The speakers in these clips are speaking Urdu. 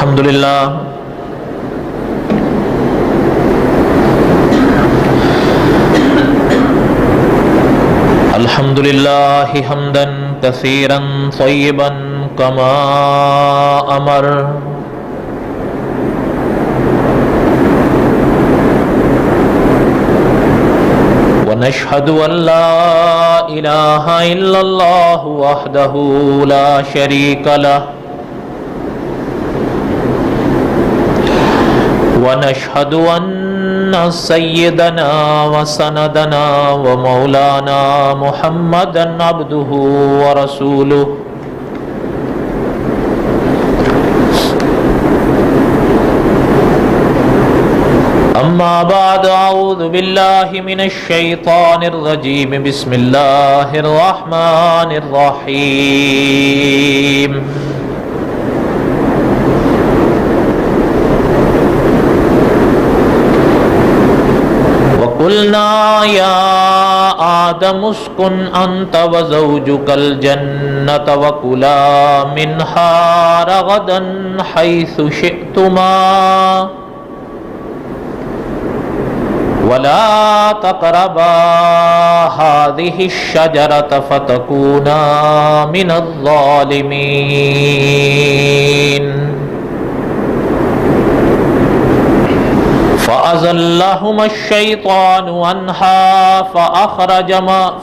الحمد لله الحمد لله حمدا كثيرا طيبا كما أمر ونشهد أن لا إله إلا الله وحده لا شريك له ونشهد أن سيدنا وسندنا ومولانا محمدا عبده ورسوله أما بعد أعوذ بالله من الشيطان الرجيم بسم الله الرحمن الرحيم وقلنا يا آدم اسكن أنت وزوجك الجنة وكلا منها رغدا حيث شئتما ولا تقربا هذه الشجرة فتكونا من الظالمين فأزلهما الشيطان عنها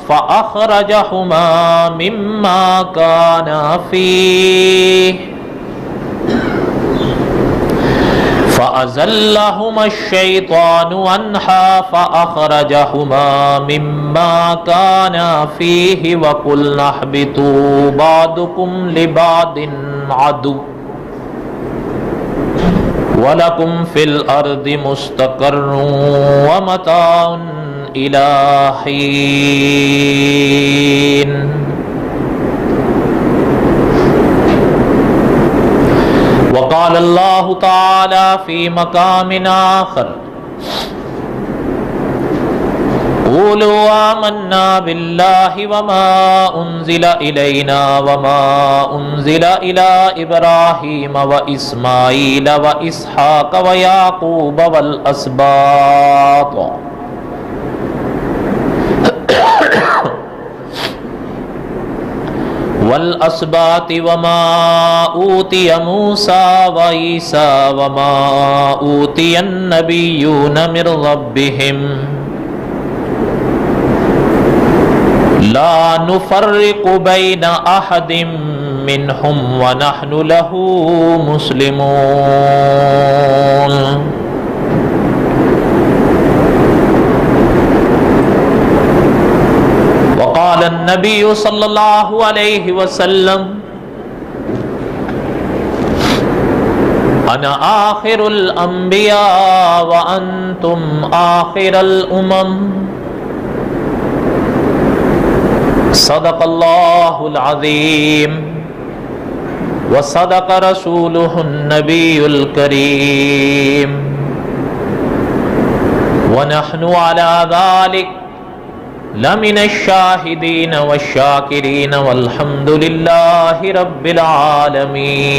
فأخرجهما مما كانا فيه فأزلهما الشيطان عنها فأخرجهما مما كانا فيه وقلنا اهبطوا بعضكم لبعض عدو وَلَكُمْ فِي الْأَرْضِ مُسْتَقَرٌّ وَمَتَاعٌ إِلَى حِينٍ وقال الله تعالى في مقام آخر قولوا آمنا بالله وما أنزل إلينا وما أنزل إلى إبراهيم وإسماعيل وإسحاق ويعقوب والأسباط وما أوتي موسى وعيسى وما أوتي النبيون من ربهم لا نفرق بين أحد منهم ونحن له مسلمون وقال النبي صلى الله عليه وسلم أنا آخر الأنبياء وأنتم آخر الأمم صدق الله العظيم وصدق رسوله النبي الكريم ونحن على ذلك لمن الشاهدين والشاكرين والحمد لله رب العالمين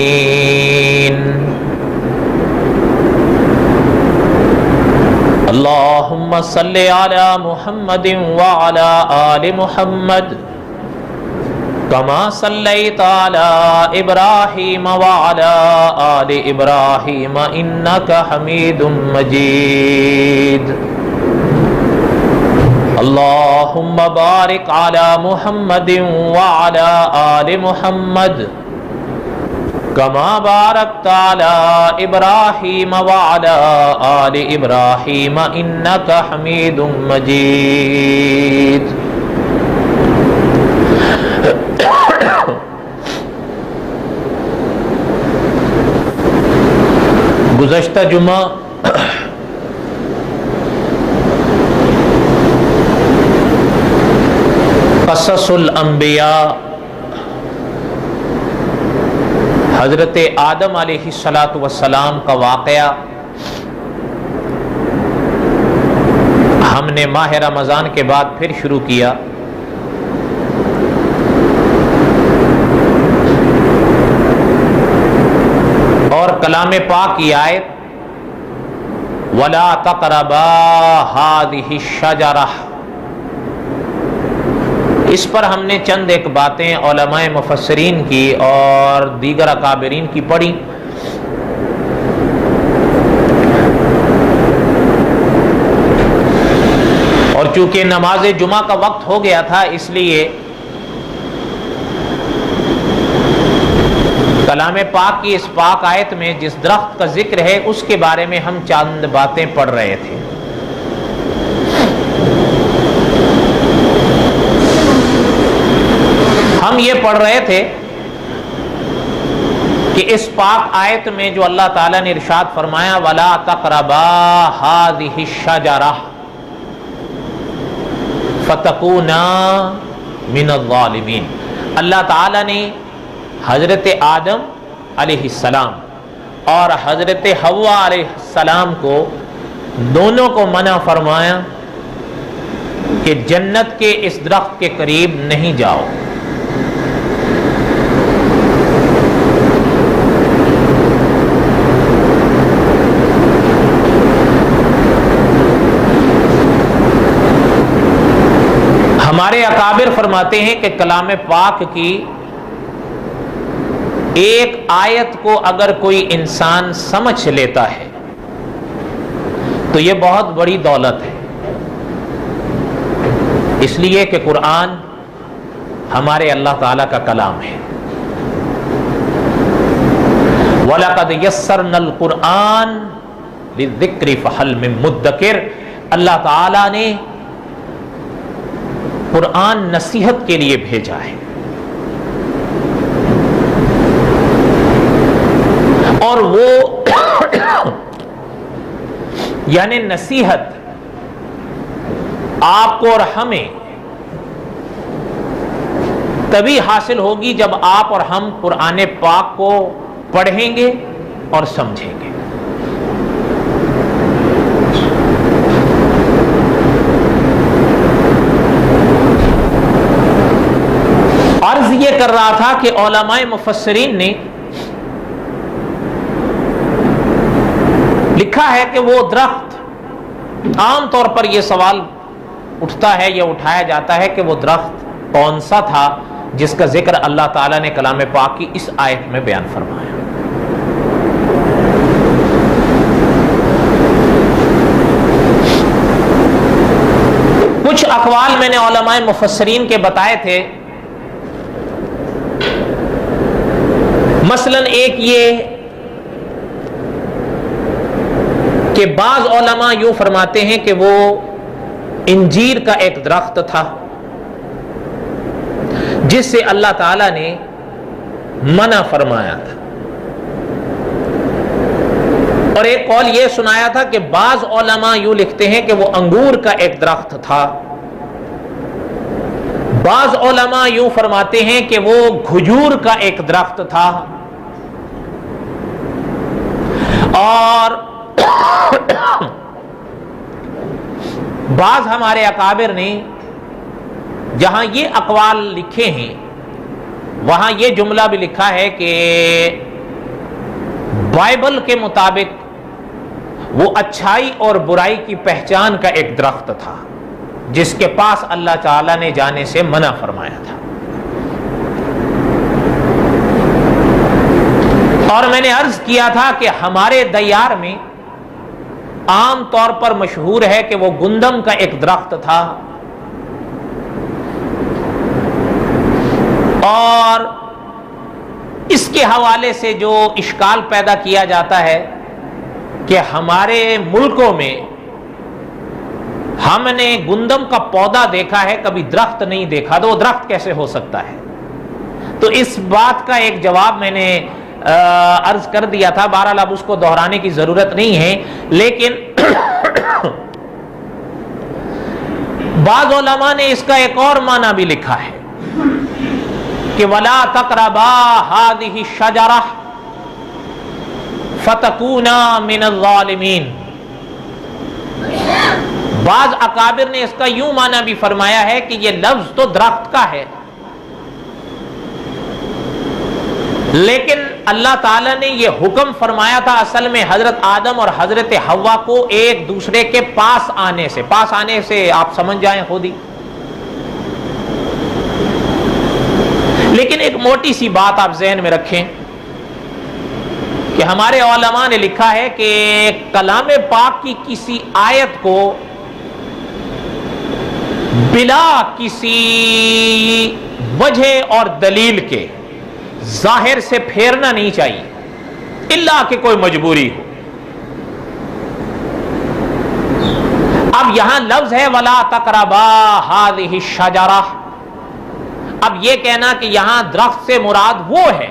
اللهم صل على محمد وعلى آل محمد كما صليت على إبراهيم وعلى آل إبراهيم إنك حميد مجيد اللهم بارك على محمد وعلى آل محمد كما باركت على إبراهيم وعلى آل إبراهيم إنك حميد مجيد گزشتہ جمعہ قصص الانبیاء حضرت آدم علیہ السلام کا واقعہ ہم نے ماہ رمضان کے بعد پھر شروع کیا. اور کلام پاک کی آیت وَلَا تَقْرَبَا هَٰذِهِ الشَّجَرَةَ، اس پر ہم نے چند ایک باتیں علماء مفسرین کی اور دیگر اکابرین کی پڑھی. اور چونکہ نماز جمعہ کا وقت ہو گیا تھا، اس لیے کلام پاک کی اس پاک آیت میں جس درخت کا ذکر ہے اس کے بارے میں ہم چند باتیں پڑھ رہے تھے. ہم یہ پڑھ رہے تھے کہ اس پاک آیت میں جو اللہ تعالیٰ نے ارشاد فرمایا وَلَا تَقْرَبَا هَٰذِهِ الشَّجَرَةَ فَتَكُونَا مِنَ الظَّالِمِينَ، اللہ تعالیٰ نے حضرت آدم علیہ السلام اور حضرت حوا علیہ السلام کو دونوں کو منع فرمایا کہ جنت کے اس درخت کے قریب نہیں جاؤ. ہمارے اکابر فرماتے ہیں کہ کلام پاک کی ایک آیت کو اگر کوئی انسان سمجھ لیتا ہے تو یہ بہت بڑی دولت ہے، اس لیے کہ قرآن ہمارے اللہ تعالیٰ کا کلام ہے. وَلَقَدْ يَسَّرْنَا الْقُرْآنَ لِلذِّكْرِ فَهَلْ مِن مُدَّكِرٍ، اللہ تعالیٰ نے قرآن نصیحت کے لیے بھیجا ہے. اور وہ یعنی نصیحت آپ کو اور ہمیں تبھی حاصل ہوگی جب آپ اور ہم قرآن پاک کو پڑھیں گے اور سمجھیں گے. عرض یہ کر رہا تھا کہ علماء مفسرین نے لکھا ہے کہ وہ درخت، عام طور پر یہ سوال اٹھتا ہے یا اٹھایا جاتا ہے کہ وہ درخت کون سا تھا جس کا ذکر اللہ تعالیٰ نے کلام پاک کی اس آیت میں بیان فرمایا. کچھ اقوال میں نے علماء مفسرین کے بتائے تھے. مثلا ایک یہ کہ بعض علماء یوں فرماتے ہیں کہ وہ انجیر کا ایک درخت تھا جس سے اللہ تعالیٰ نے منع فرمایا تھا. اور ایک قول یہ سنایا تھا کہ بعض علماء یوں لکھتے ہیں کہ وہ انگور کا ایک درخت تھا. بعض علماء یوں فرماتے ہیں کہ وہ کھجور کا ایک درخت تھا. اور بعض ہمارے اکابر نے جہاں یہ اقوال لکھے ہیں وہاں یہ جملہ بھی لکھا ہے کہ بائبل کے مطابق وہ اچھائی اور برائی کی پہچان کا ایک درخت تھا جس کے پاس اللہ تعالیٰ نے جانے سے منع فرمایا تھا. اور میں نے عرض کیا تھا کہ ہمارے دیار میں عام طور پر مشہور ہے کہ وہ گندم کا ایک درخت تھا. اور اس کے حوالے سے جو اشکال پیدا کیا جاتا ہے کہ ہمارے ملکوں میں ہم نے گندم کا پودا دیکھا ہے، کبھی درخت نہیں دیکھا، تو وہ درخت کیسے ہو سکتا ہے؟ تو اس بات کا ایک جواب میں نے عرض کر دیا تھا. بہرحال اب اس کو دہرانے کی ضرورت نہیں ہے. لیکن بعض علماء نے اس کا ایک اور معنی بھی لکھا ہے کہ وَلَا تَقْرَبَا هَٰذِهِ الشَّجَرَةَ فَتَكُونَا مِنَ الظَّالِمِينَ. بعض اکابر نے اس کا یوں معنی بھی فرمایا ہے کہ یہ لفظ تو درخت کا ہے، لیکن اللہ تعالیٰ نے یہ حکم فرمایا تھا اصل میں حضرت آدم اور حضرت حوا کو ایک دوسرے کے پاس آنے سے آپ سمجھ جائیں خود ہی. لیکن ایک موٹی سی بات آپ ذہن میں رکھیں کہ ہمارے علماء نے لکھا ہے کہ کلام پاک کی کسی آیت کو بلا کسی وجہ اور دلیل کے ظاہر سے پھیرنا نہیں چاہیے الا کہ کوئی مجبوری ہو. اب یہاں لفظ ہے وَلَا تَقْرَبَا هَذِهِ الشَّجَرَةَ. اب یہ کہنا کہ یہاں درخت سے مراد وہ ہے،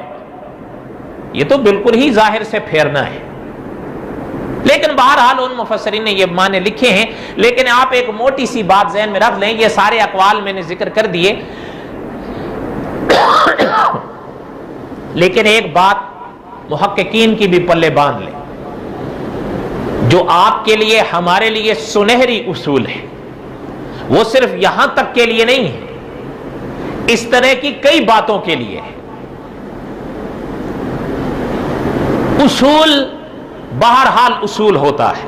یہ تو بالکل ہی ظاہر سے پھیرنا ہے. لیکن بہرحال ان مفسرین نے یہ معنی لکھے ہیں. لیکن آپ ایک موٹی سی بات ذہن میں رکھ لیں، یہ سارے اقوال میں نے ذکر کر دیے، لیکن ایک بات محققین کی بھی پلے باندھ لیں جو آپ کے لیے ہمارے لیے سنہری اصول ہے. وہ صرف یہاں تک کے لیے نہیں ہے، اس طرح کی کئی باتوں کے لیے ہے. اصول بہرحال اصول ہوتا ہے،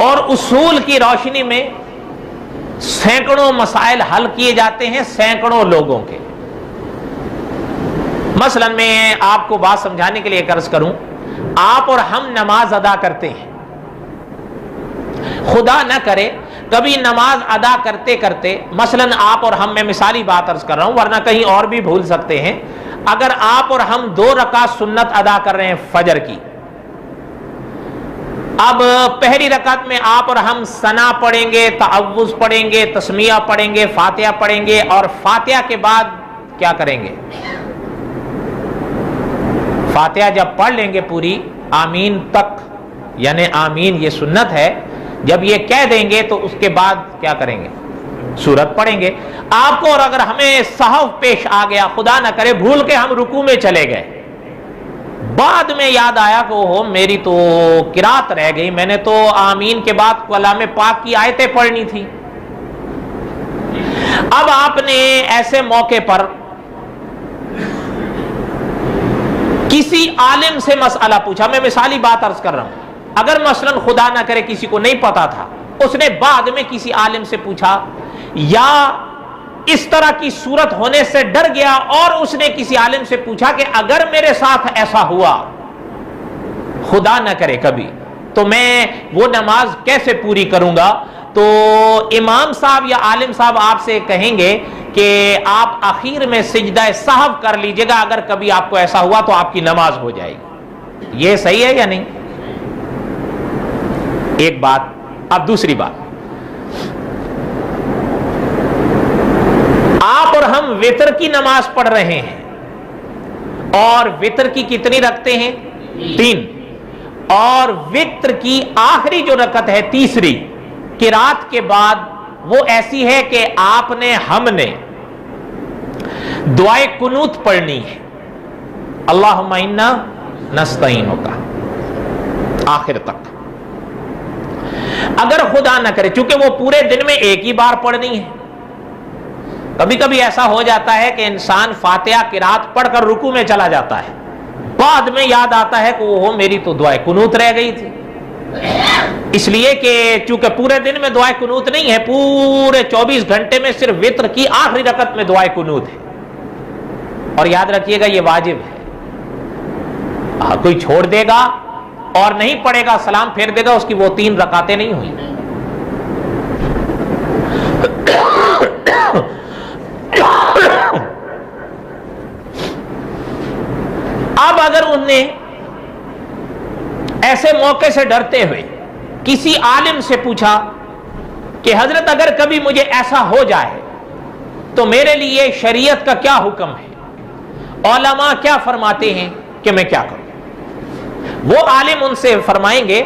اور اصول کی روشنی میں سینکڑوں مسائل حل کیے جاتے ہیں سینکڑوں لوگوں کے. مثلا میں آپ کو بات سمجھانے کے لیے عرض کروں، آپ اور ہم نماز ادا کرتے ہیں، خدا نہ کرے کبھی نماز ادا کرتے کرتے، مثلا آپ اور ہم، میں مثالی بات عرض کر رہا ہوں ورنہ کہیں اور بھی بھول سکتے ہیں، اگر آپ اور ہم 2 رکعت سنت ادا کر رہے ہیں فجر کی، اب پہلی رکعت میں آپ اور ہم ثنا پڑھیں گے، تعوذ پڑھیں گے، تسمیہ پڑھیں گے، فاتحہ پڑھیں گے، اور فاتحہ کے بعد کیا کریں گے؟ فاتحہ جب پڑھ لیں گے پوری آمین تک، یعنی آمین یہ سنت ہے، جب یہ کہہ دیں گے تو اس کے بعد کیا کریں گے؟ سورت پڑھیں گے. آپ کو اور اگر ہمیں سہو پیش آ گیا، خدا نہ کرے بھول کے ہم رکوع میں چلے گئے، بعد میں یاد آیا کہ اوہ میری تو قرات رہ گئی، میں نے تو آمین کے بعد کلام پاک کی آیتیں پڑھنی تھی. اب آپ نے ایسے موقع پر کسی عالم سے مسئلہ پوچھا، میں مثالی بات عرض کر رہا ہوں، اگر مثلا خدا نہ کرے کسی کو نہیں پتا تھا، اس نے بعد میں کسی عالم سے پوچھا، یا اس طرح کی صورت ہونے سے ڈر گیا اور اس نے کسی عالم سے پوچھا کہ اگر میرے ساتھ ایسا ہوا خدا نہ کرے کبھی تو میں وہ نماز کیسے پوری کروں گا، تو امام صاحب یا عالم صاحب آپ سے کہیں گے کہ آپ اخیر میں سجدہ سہو کر لیجئے گا، اگر کبھی آپ کو ایسا ہوا تو آپ کی نماز ہو جائے گی. یہ صحیح ہے یا نہیں؟ ایک بات. اب دوسری بات، آپ اور ہم وتر کی نماز پڑھ رہے ہیں، اور وتر کی کتنی رکھتے ہیں؟ 3. اور وتر کی آخری جو رکعت ہے تیسری قرات کے بعد وہ ایسی ہے کہ آپ نے، ہم نے دعائے قنوت پڑھنی ہے، اللہم انا نستعینک آخر تک. اگر خدا نہ کرے، چونکہ وہ پورے دن میں ایک ہی بار پڑھنی ہے، کبھی کبھی ایسا ہو جاتا ہے کہ انسان فاتحہ قرات پڑھ کر رکوع میں چلا جاتا ہے، بعد میں یاد آتا ہے کہ وہ میری تو دعائے قنوت رہ گئی تھی. اس لیے کہ چونکہ پورے دن میں دعائے قنوت نہیں ہے، پورے 24 گھنٹے میں صرف وتر کی آخری رکعت میں دعائے قنوت ہے. اور یاد رکھیے گا یہ واجب ہے. کوئی چھوڑ دے گا اور نہیں پڑھے گا، سلام پھیر دے گا، اس کی وہ 3 رکعتیں نہیں ہوئی. اب اگر انہوں نے ایسے موقع سے ڈرتے ہوئے کسی عالم سے پوچھا کہ حضرت اگر کبھی مجھے ایسا ہو جائے تو میرے لیے شریعت کا کیا حکم ہے، علماء کیا فرماتے ہیں کہ میں کیا کروں، وہ عالم ان سے فرمائیں گے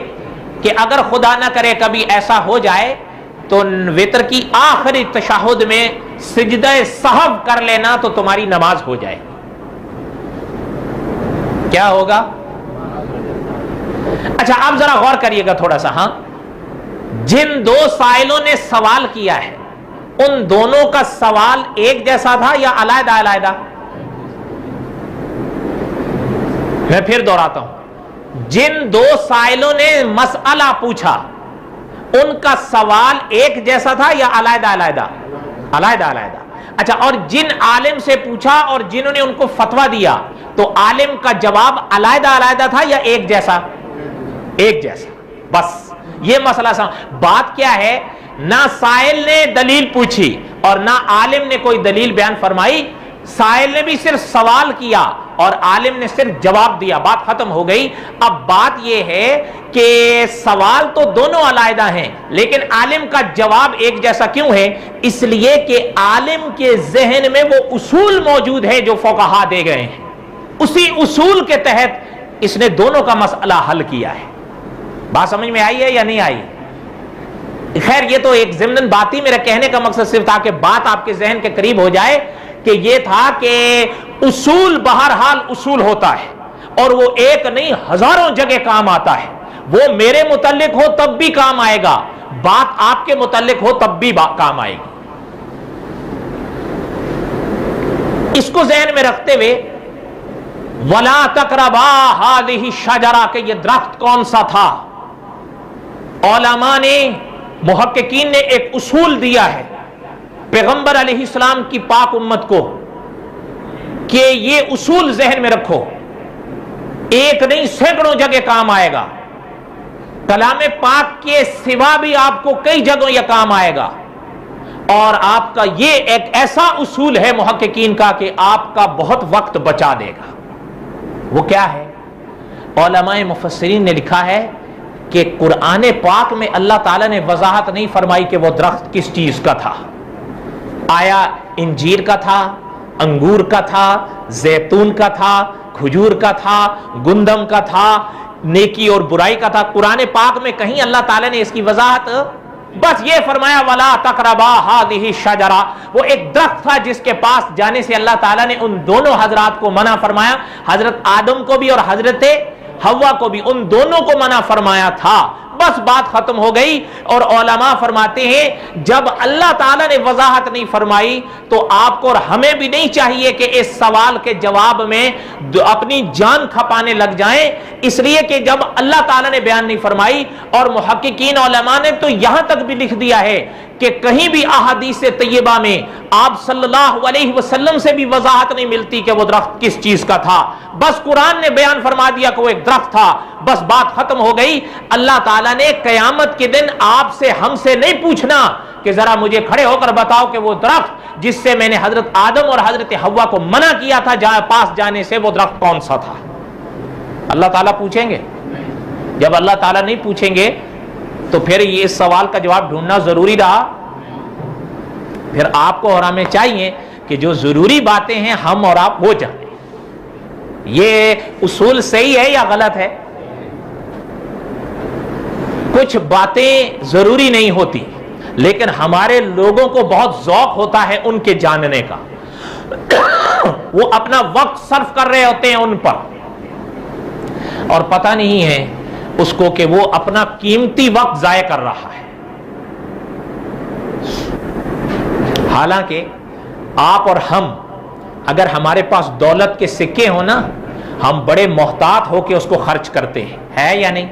کہ اگر خدا نہ کرے کبھی ایسا ہو جائے تو وتر کی آخری تشہد میں سجدہ سہو کر لینا تو تمہاری نماز ہو جائے. کیا ہوگا؟ اچھا آپ ذرا غور کریے گا تھوڑا سا. ہاں، جن 2 سائلوں نے سوال کیا ہے ان دونوں کا سوال ایک جیسا تھا یا علیحدہ علیحدہ؟ میں پھر دوہراتا ہوں، جن دو سائلوں نے مسئلہ پوچھا ان کا سوال ایک جیسا تھا یا علیحدہ علیحدہ؟ علیحدہ علیحدہ۔ اچھا، اور جن عالم سے پوچھا اور جنہوں نے ان کو فتویٰ دیا تو عالم کا جواب علیحدہ علیحدہ تھا یا ایک جیسا؟ ایک جیسا۔ بس یہ مسئلہ بات کیا ہے، نہ سائل نے دلیل پوچھی اور نہ عالم نے کوئی دلیل بیان فرمائی، سائل نے بھی صرف سوال کیا اور عالم نے صرف جواب دیا، بات ختم ہو گئی۔ اب بات یہ ہے کہ سوال تو دونوں علیحدہ ہیں لیکن عالم کا جواب ایک جیسا کیوں ہے؟ اس لیے کہ عالم کے ذہن میں وہ اصول موجود ہے جو فقہا دے گئے ہیں، اسی اصول کے تحت اس نے دونوں کا مسئلہ حل کیا ہے۔ بات سمجھ میں آئی ہے یا نہیں آئی؟ خیر یہ تو ایک ضمن بات ہی، میرا کہنے کا مقصد صرف تھا کہ بات آپ کے ذہن کے قریب ہو جائے کہ یہ تھا کہ اصول بہرحال اصول ہوتا ہے اور وہ ایک نہیں ہزاروں جگہ کام آتا ہے، وہ میرے متعلق ہو تب بھی کام آئے گا، بات آپ کے متعلق ہو تب بھی کام آئے گی۔ اس کو ذہن میں رکھتے ہوئے وَلَا تَقْرَبَا هَٰذِهِ الشَّجَرَةَ کہ یہ درخت کون سا تھا، علماء نے محققین نے ایک اصول دیا ہے پیغمبر علیہ السلام کی پاک امت کو کہ یہ اصول ذہن میں رکھو، ایک نہیں سینکڑوں جگہ کام آئے گا، کلام پاک کے سوا بھی آپ کو کئی جگہوں یہ کام آئے گا، اور آپ کا یہ ایک ایسا اصول ہے محققین کا کہ آپ کا بہت وقت بچا دے گا۔ وہ کیا ہے؟ علماء مفسرین نے لکھا ہے کہ قرآن پاک میں اللہ تعالیٰ نے وضاحت نہیں فرمائی کہ وہ درخت کس چیز کا تھا، آیا انجیر کا تھا، انگور کا تھا، زیتون کا تھا، کھجور کا تھا، گندم کا تھا، نیکی اور برائی کا تھا؟ قرآن پاک میں کہیں اللہ تعالیٰ نے اس کی وضاحت، بس یہ فرمایا وَلَا تَقْرَبَا هَٰذِهِ الشَّجَرَةَ، وہ ایک درخت تھا جس کے پاس جانے سے اللہ تعالیٰ نے ان دونوں حضرات کو منع فرمایا، حضرت آدم کو بھی اور حضرت حوا کو بھی، ان دونوں کو منع فرمایا تھا، بس بات ختم ہو گئی۔ اور علماء فرماتے ہیں جب اللہ تعالیٰ نے وضاحت نہیں فرمائی تو آپ کو اور ہمیں بھی نہیں چاہیے کہ اس سوال کے جواب میں اپنی جان کھپانے لگ جائیں، اس لیے کہ جب اللہ تعالیٰ نے بیان نہیں فرمائی، اور محققین علماء نے تو یہاں تک بھی لکھ دیا ہے کہ کہیں بھی احادیث طیبہ میں آپ صلی اللہ علیہ وسلم سے بھی وضاحت نہیں ملتی کہ وہ درخت کس چیز کا تھا، بس قرآن نے بیان فرما دیا کہ وہ ایک درخت تھا، بس بات ختم ہو گئی۔ اللہ تعالیٰ نے قیامت کے دن آپ سے ہم سے نہیں پوچھنا کہ ذرا مجھے کھڑے ہو کر بتاؤ کہ وہ درخت جس سے میں نے حضرت آدم اور حضرت حوا کو منع کیا تھا پاس جانے سے، وہ درخت کون سا تھا؟ اللہ تعالیٰ پوچھیں گے؟ جب اللہ تعالیٰ نہیں پوچھیں گے تو پھر یہ اس سوال کا جواب ڈھونڈنا ضروری رہا؟ پھر آپ کو اور ہمیں چاہیے کہ جو ضروری باتیں ہیں ہم اور آپ وہ جانیں۔ یہ اصول صحیح ہے یا غلط ہے؟ کچھ باتیں ضروری نہیں ہوتی لیکن ہمارے لوگوں کو بہت ذوق ہوتا ہے ان کے جاننے کا، وہ اپنا وقت صرف کر رہے ہوتے ہیں ان پر، اور پتہ نہیں ہے اس کو کہ وہ اپنا قیمتی وقت ضائع کر رہا ہے۔ حالانکہ آپ اور ہم اگر ہمارے پاس دولت کے سکے ہوں نا، ہم بڑے محتاط ہو کے اس کو خرچ کرتے ہیں، ہے یا نہیں؟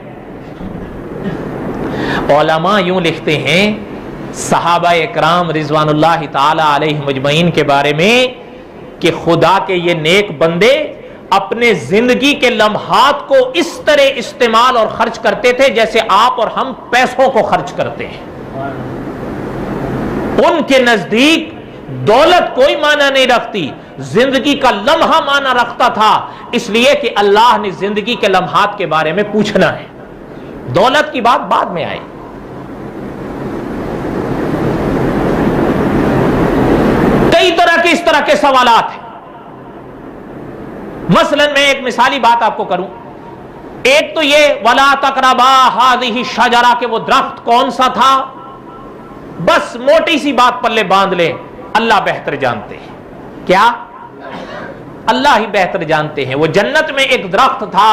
علماء یوں لکھتے ہیں صحابہ اکرام رضوان اللہ تعالی علیہم اجمعین کے بارے میں کہ خدا کے یہ نیک بندے اپنے زندگی کے لمحات کو اس طرح استعمال اور خرچ کرتے تھے جیسے آپ اور ہم پیسوں کو خرچ کرتے ہیں۔ ان کے نزدیک دولت کوئی معنی نہیں رکھتی، زندگی کا لمحہ معنی رکھتا تھا، اس لیے کہ اللہ نے زندگی کے لمحات کے بارے میں پوچھنا ہے، دولت کی بات بعد میں آئے۔ کئی طرح کے اس طرح کے سوالات ہیں۔ مثلا میں ایک مثالی بات آپ کو کروں، ایک تو یہ وَلَا تَقْرَبَا هَٰذِهِ الشَّجَرَةَ کہ وہ درخت کون سا تھا، بس موٹی سی بات پلے باندھ لیں، اللہ بہتر جانتے ہیں۔ کیا؟ اللہ ہی بہتر جانتے ہیں۔ وہ جنت میں ایک درخت تھا،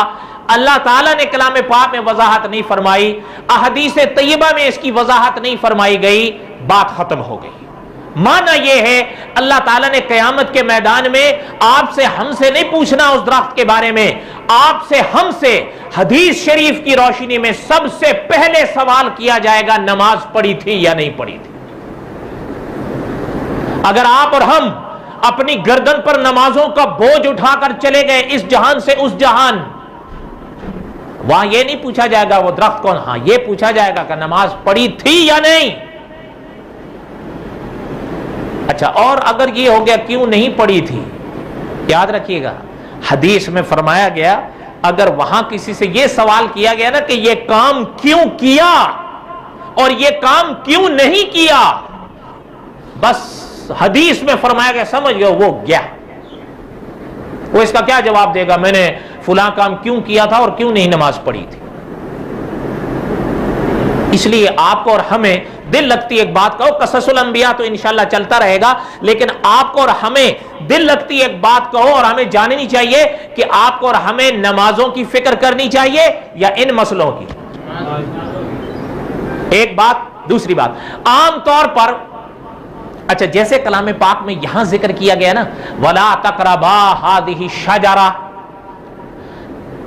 اللہ تعالیٰ نے کلام پاک میں وضاحت نہیں فرمائی، احادیث طیبہ میں اس کی وضاحت نہیں فرمائی گئی، بات ختم ہو گئی۔ معنی یہ ہے اللہ تعالیٰ نے قیامت کے میدان میں آپ سے ہم سے نہیں پوچھنا اس درخت کے بارے میں، آپ سے ہم سے حدیث شریف کی روشنی میں سب سے پہلے سوال کیا جائے گا نماز پڑھی تھی یا نہیں پڑھی تھی۔ اگر آپ اور ہم اپنی گردن پر نمازوں کا بوجھ اٹھا کر چلے گئے اس جہان سے اس جہان، وہاں یہ نہیں پوچھا جائے گا وہ درخت کون، ہاں یہ پوچھا جائے گا کہ نماز پڑھی تھی یا نہیں۔ اچھا، اور اگر یہ ہو گیا کیوں نہیں پڑھی تھی، یاد رکھیے گا حدیث میں فرمایا گیا اگر وہاں کسی سے یہ سوال کیا گیا نا کہ یہ کام کیوں کیا اور یہ کام کیوں نہیں کیا، بس حدیث میں فرمایا گیا سمجھ گیا وہ گیا۔ وہ اس کا کیا جواب دے گا، میں نے فلاں کام کیوں کیا تھا اور کیوں نہیں نماز پڑھی تھی۔ اس لیے آپ کو اور ہمیں دل لگتی ایک بات کہو، قصص الانبیاء تو انشاءاللہ چلتا رہے گا، لیکن آپ کو اور ہمیں دل لگتی ایک بات کہو اور ہمیں جاننی چاہیے کہ آپ کو اور ہمیں نمازوں کی فکر کرنی چاہیے یا ان مسئلوں کی۔ ایک بات، دوسری بات، عام طور پر اچھا جیسے کلام پاک میں یہاں ذکر کیا گیا نا وَلَا تَقْرَبَا هَٰذِهِ الشَّجَرَةَ،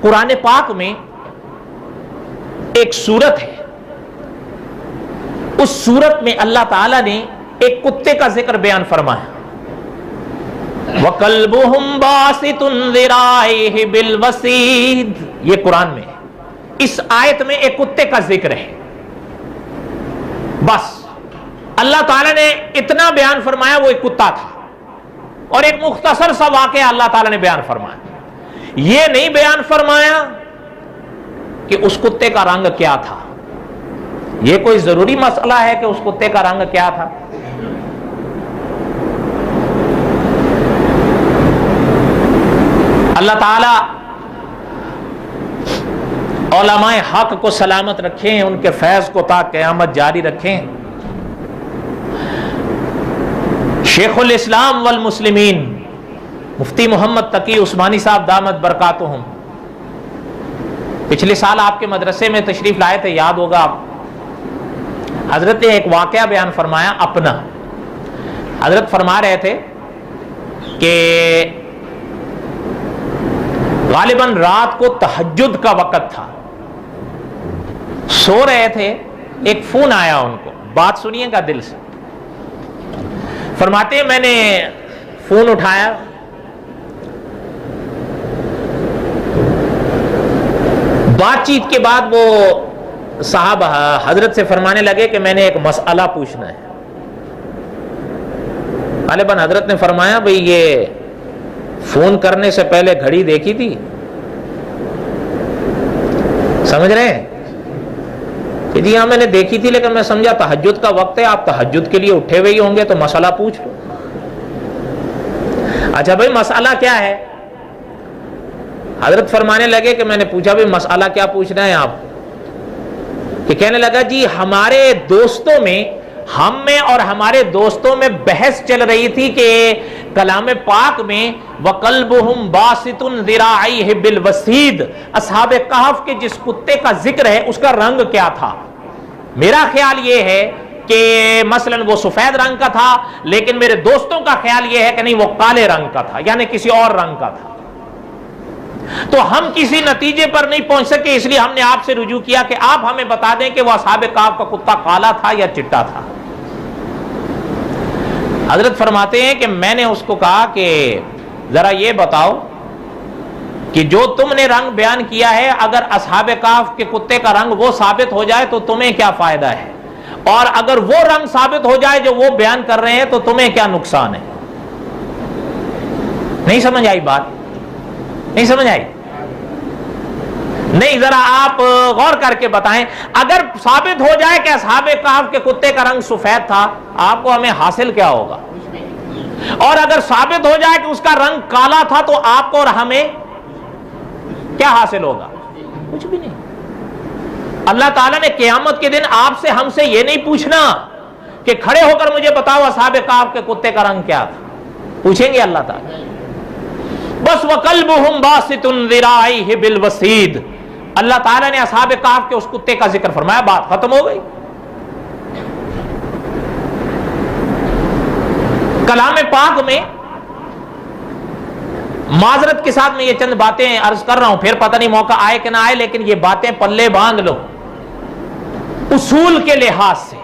قرآن پاک میں ایک سورت ہے، اس سورت میں اللہ تعالیٰ نے ایک کتے کا ذکر بیان فرمایا، وَقَلْبُهُمْ بَاسِطٌ ذِرَاعَيْهِ بِالْوَسِيدِ، یہ قرآن میں ہے۔ اس آیت میں ایک کتے کا ذکر ہے، بس اللہ تعالیٰ نے اتنا بیان فرمایا وہ ایک کتا تھا، اور ایک مختصر سا واقعہ اللہ تعالیٰ نے بیان فرمایا۔ یہ نہیں بیان فرمایا کہ اس کتے کا رنگ کیا تھا۔ یہ کوئی ضروری مسئلہ ہے کہ اس کتے کا رنگ کیا تھا؟ اللہ تعالیٰ علماء حق کو سلامت رکھیں، ان کے فیض کو تا قیامت جاری رکھیں۔ شیخ الاسلام والمسلمین مفتی محمد تقی عثمانی صاحب دامت برکاتہم پچھلے سال آپ کے مدرسے میں تشریف لائے تھے، یاد ہوگا آپ، حضرت نے ایک واقعہ بیان فرمایا اپنا۔ حضرت فرما رہے تھے کہ غالباً رات کو تہجد کا وقت تھا، سو رہے تھے، ایک فون آیا ان کو، بات سنیے گا دل سے۔ فرماتے ہیں میں نے فون اٹھایا، بات چیت کے بعد وہ صاحب حضرت سے فرمانے لگے کہ میں نے ایک مسئلہ پوچھنا ہے۔ غالباً حضرت نے فرمایا بھئی یہ فون کرنے سے پہلے گھڑی دیکھی تھی؟ سمجھ رہے ہیں کہ جی ہاں میں نے دیکھی تھی، لیکن میں سمجھا تہجد کا وقت ہے، آپ تہجد کے لیے اٹھے ہوئے ہوں گے تو مسئلہ پوچھ لو۔ اچھا بھائی مسئلہ کیا ہے؟ حضرت فرمانے لگے کہ میں نے پوچھا بھائی مسئلہ کیا پوچھنا ہے آپ؟ کہ کہنے لگا جی ہمارے دوستوں میں، ہم میں اور ہمارے دوستوں میں بحث چل رہی تھی کہ کلام پاک میں وَقَلْبُهُمْ بَاسِطٌ ذِرَاعَيْهِ بِالْوَسِيدِ، اصحاب کہف کے جس کتے کا ذکر ہے اس کا رنگ کیا تھا؟ میرا خیال یہ ہے کہ مثلا وہ سفید رنگ کا تھا، لیکن میرے دوستوں کا خیال یہ ہے کہ نہیں وہ کالے رنگ کا تھا، یعنی کسی اور رنگ کا تھا۔ تو ہم کسی نتیجے پر نہیں پہنچ سکے، اس لیے ہم نے آپ سے رجوع کیا کہ آپ ہمیں بتا دیں کہ وہ اصحاب کہف کا کتا کالا تھا یا چٹا تھا۔ حضرت فرماتے ہیں کہ میں نے اس کو کہا کہ ذرا یہ بتاؤ کہ جو تم نے رنگ بیان کیا ہے، اگر اصحاب کہف کے کتے کا رنگ وہ ثابت ہو جائے تو تمہیں کیا فائدہ ہے، اور اگر وہ رنگ ثابت ہو جائے جو وہ بیان کر رہے ہیں تو تمہیں کیا نقصان ہے؟ نہیں سمجھ آئی بات؟ نہیں سمجھ آئی؟ نہیں، ذرا آپ غور کر کے بتائیں، اگر ثابت ہو جائے کہ اصحاب کہف کے کتے کا رنگ سفید تھا، آپ کو ہمیں حاصل کیا ہوگا؟ اور اگر ثابت ہو جائے کہ اس کا رنگ کالا تھا تو آپ کو اور ہمیں کیا حاصل ہوگا؟ کچھ بھی نہیں۔ اللہ تعالیٰ نے قیامت کے دن آپ سے ہم سے یہ نہیں پوچھنا کہ کھڑے ہو کر مجھے بتاؤ اصحاب کہف کے کتے کا رنگ کیا تھا، پوچھیں گے اللہ تعالیٰ بس وَقَلْبُهُمْ بَاسِطٌ ذِرَاعَيْهِ بِالْوَسِيدِ، اللہ تعالیٰ نے اصحاب کہف کے اس کتے کا ذکر فرمایا، بات ختم ہو گئی۔ کلام پاک میں معذرت کے ساتھ میں یہ چند باتیں عرض کر رہا ہوں، پھر پتہ نہیں موقع آئے کہ نہ آئے، لیکن یہ باتیں پلے باندھ لو اصول کے لحاظ سے۔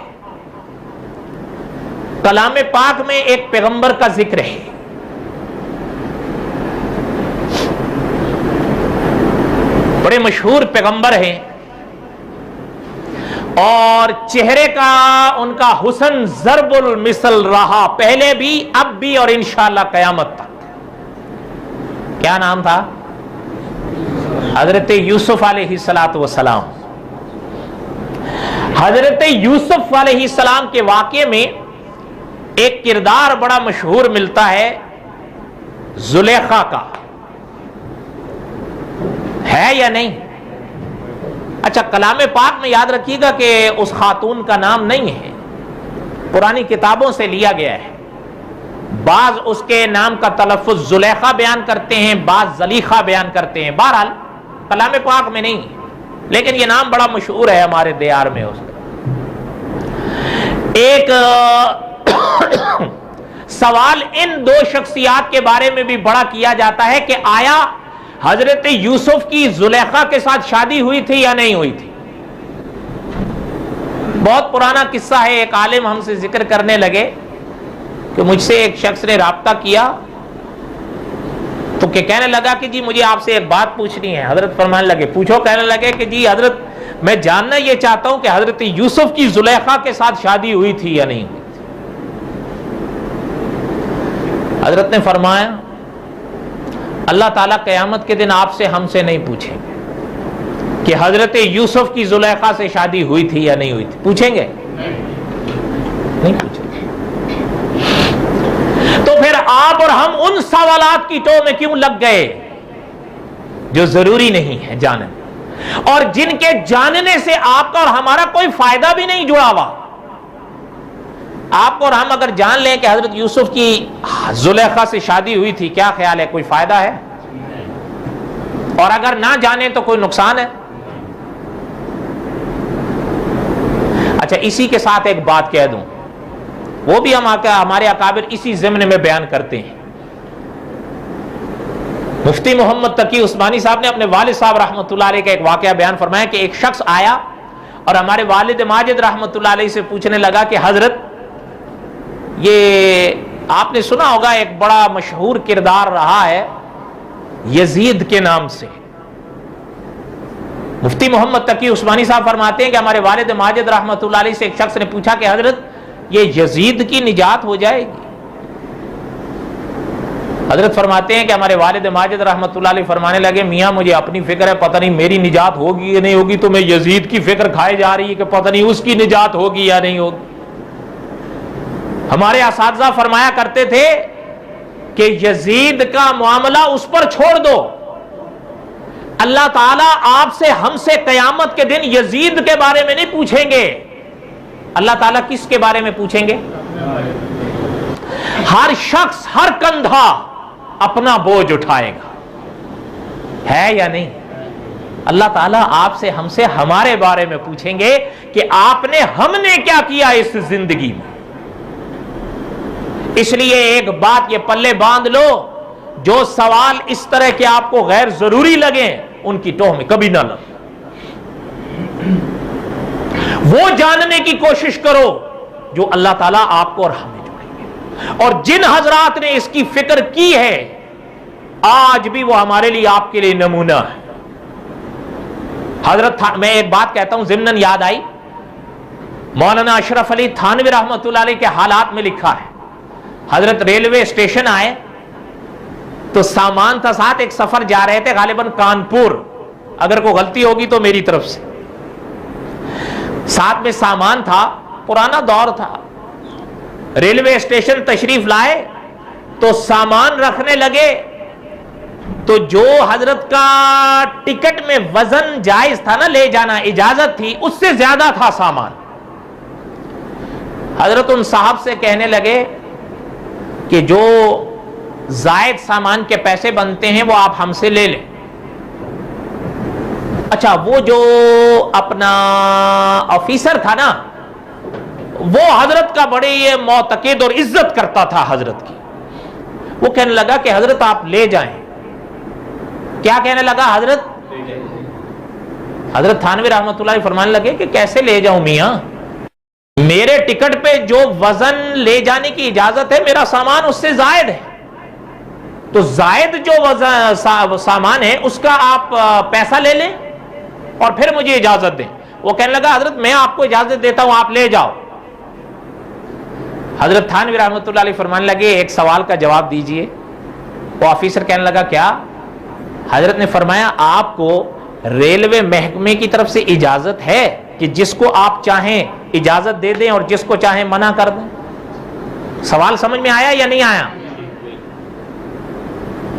کلام پاک میں ایک پیغمبر کا ذکر ہے، بڑے مشہور پیغمبر ہیں، اور چہرے کا ان کا حسن ضرب المثل رہا، پہلے بھی اب بھی اور انشاءاللہ قیامت تک۔ کیا نام تھا؟ حضرت یوسف علیہ السلام۔ حضرت یوسف علیہ السلام کے واقعے میں ایک کردار بڑا مشہور ملتا ہے زلیخا کا، ہے یا نہیں؟ اچھا، کلام پاک میں یاد رکھیے گا کہ اس خاتون کا نام نہیں ہے، پرانی کتابوں سے لیا گیا ہے، بعض اس کے نام کا تلفظ زلیخا بیان کرتے ہیں، بعض زلیخا بیان کرتے ہیں، بہرحال کلام پاک میں نہیں، لیکن یہ نام بڑا مشہور ہے ہمارے دیار میں۔ اس کا ایک سوال ان دو شخصیات کے بارے میں بھی بڑا کیا جاتا ہے کہ آیا حضرت یوسف کی زلیخا کے ساتھ شادی ہوئی تھی یا نہیں ہوئی تھی؟ بہت پرانا قصہ ہے، ایک عالم ہم سے ذکر کرنے لگے کہ مجھ سے ایک شخص نے رابطہ کیا تو کہ کہنے لگا کہ جی مجھے آپ سے ایک بات پوچھنی ہے۔ حضرت فرمانے لگے پوچھو۔ کہنے لگے کہ جی حضرت میں جاننا یہ چاہتا ہوں کہ حضرت یوسف کی زلیخا کے ساتھ شادی ہوئی تھی یا نہیں ہوئی تھی؟ حضرت نے فرمایا اللہ تعالیٰ قیامت کے دن آپ سے ہم سے نہیں پوچھیں گے کہ حضرت یوسف کی زلیخا سے شادی ہوئی تھی یا نہیں ہوئی تھی، پوچھیں گے؟ نہیں پوچھیں گے۔ تو پھر آپ اور ہم ان سوالات کی ٹو میں کیوں لگ گئے جو ضروری نہیں ہے جاننا، اور جن کے جاننے سے آپ کا اور ہمارا کوئی فائدہ بھی نہیں جڑا ہوا؟ آپ کو اور ہم اگر جان لیں کہ حضرت یوسف کی زلیخا سے شادی ہوئی تھی، کیا خیال ہے کوئی فائدہ ہے؟ اور اگر نہ جانیں تو کوئی نقصان ہے؟ اچھا، اسی کے ساتھ ایک بات کہہ دوں، وہ بھی ہمارے اکابر اسی ضمن میں بیان کرتے ہیں۔ مفتی محمد تقی عثمانی صاحب نے اپنے والد صاحب رحمۃ اللہ علیہ کا ایک واقعہ بیان فرمایا کہ ایک شخص آیا اور ہمارے والد ماجد رحمۃ اللہ علیہ سے پوچھنے لگا کہ حضرت یہ آپ نے سنا ہوگا ایک بڑا مشہور کردار رہا ہے یزید کے نام سے۔ مفتی محمد تقی عثمانی صاحب فرماتے ہیں کہ ہمارے والد ماجد رحمۃ اللہ علیہ سے ایک شخص نے پوچھا کہ حضرت یہ یزید کی نجات ہو جائے گی؟ حضرت فرماتے ہیں کہ ہمارے والد ماجد رحمۃ اللہ علیہ فرمانے لگے میاں مجھے اپنی فکر ہے، پتہ نہیں میری نجات ہوگی یا نہیں ہوگی، تو میں یزید کی فکر کھائے جا رہی ہے کہ پتہ نہیں اس کی نجات ہوگی یا نہیں ہوگی۔ ہمارے اساتذہ فرمایا کرتے تھے کہ یزید کا معاملہ اس پر چھوڑ دو، اللہ تعالیٰ آپ سے ہم سے قیامت کے دن یزید کے بارے میں نہیں پوچھیں گے، اللہ تعالیٰ کس کے بارے میں پوچھیں گے؟ ہر شخص ہر کندھا اپنا بوجھ اٹھائے گا، ہے یا نہیں؟ اللہ تعالیٰ آپ سے ہم سے ہمارے بارے میں پوچھیں گے کہ آپ نے ہم نے کیا کیا اس زندگی میں۔ اس لیے ایک بات یہ پلے باندھ لو، جو سوال اس طرح کے آپ کو غیر ضروری لگیں ان کی ٹوہ میں کبھی نہ لگو، وہ جاننے کی کوشش کرو جو اللہ تعالیٰ آپ کو اور ہمیں جوڑیں گے۔ اور جن حضرات نے اس کی فکر کی ہے آج بھی وہ ہمارے لیے آپ کے لیے نمونہ ہے۔ حضرت میں ایک بات کہتا ہوں ضمناً یاد آئی، مولانا اشرف علی تھانوی رحمۃ اللہ علیہ کے حالات میں لکھا ہے، حضرت ریلوے اسٹیشن آئے تو سامان تھا ساتھ، ایک سفر جا رہے تھے غالباً کانپور، اگر کوئی غلطی ہوگی تو میری طرف سے، ساتھ میں سامان تھا، پرانا دور تھا، ریلوے اسٹیشن تشریف لائے تو سامان رکھنے لگے تو جو حضرت کا ٹکٹ میں وزن جائز تھا نا، لے جانا اجازت تھی، اس سے زیادہ تھا سامان۔ حضرت ان صاحب سے کہنے لگے کہ جو زائد سامان کے پیسے بنتے ہیں وہ آپ ہم سے لے لیں۔ اچھا، وہ جو اپنا آفیسر تھا نا، وہ حضرت کا بڑے یہ معتقد اور عزت کرتا تھا حضرت کی. وہ کہنے لگا کہ حضرت آپ لے جائیں. کیا کہنے لگا حضرت؟ حضرت تھانوی رحمۃ اللہ فرمانے لگے کہ کیسے لے جاؤں میاں، میرے ٹکٹ پہ جو وزن لے جانے کی اجازت ہے میرا سامان اس سے زائد ہے، تو زائد جو سامان ہے اس کا آپ پیسہ لے لیں اور پھر مجھے اجازت دیں. وہ کہنے لگا حضرت میں آپ کو اجازت دیتا ہوں، آپ لے جاؤ. حضرت تھانوی رحمۃ اللہ علیہ فرمانے لگے ایک سوال کا جواب دیجئے. وہ آفیسر کہنے لگا کیا؟ حضرت نے فرمایا آپ کو ریلوے محکمے کی طرف سے اجازت ہے کہ جس کو آپ چاہیں اجازت دے دیں اور جس کو چاہیں منع کر دیں؟ سوال سمجھ میں آیا یا نہیں آیا؟